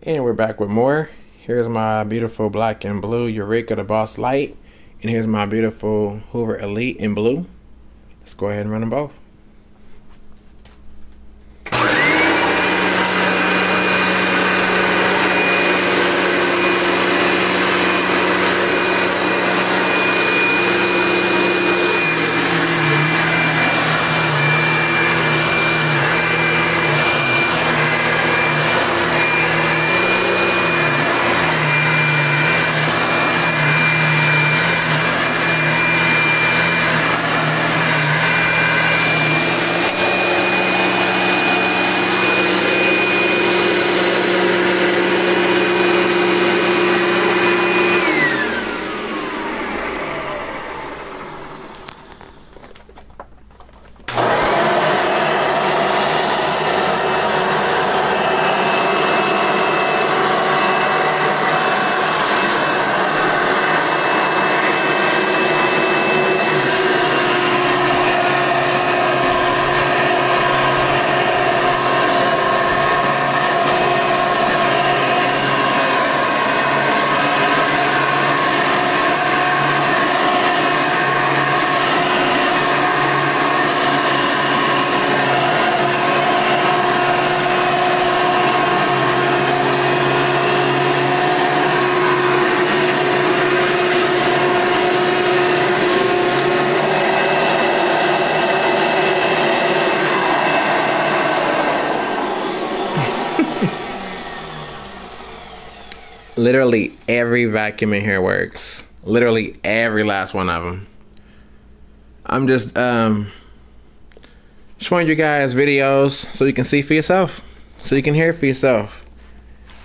And we're back with more. Here's my beautiful black and blue Eureka the Boss Light. And here's my beautiful Hoover Elite in blue. Let's go ahead and run them both. Literally every vacuum in here works. Literally every last one of them. I'm just showing you guys videos so you can see for yourself. So you can hear for yourself.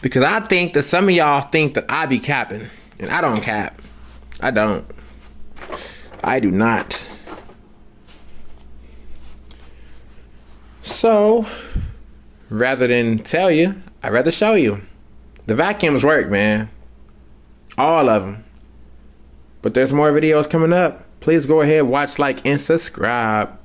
Because I think that some of y'all think that I be capping. And I don't cap. I don't. I do not. So, rather than tell you, I'd rather show you. The vacuums work, man. All of them. But there's more videos coming up. Please go ahead, watch, like, and subscribe.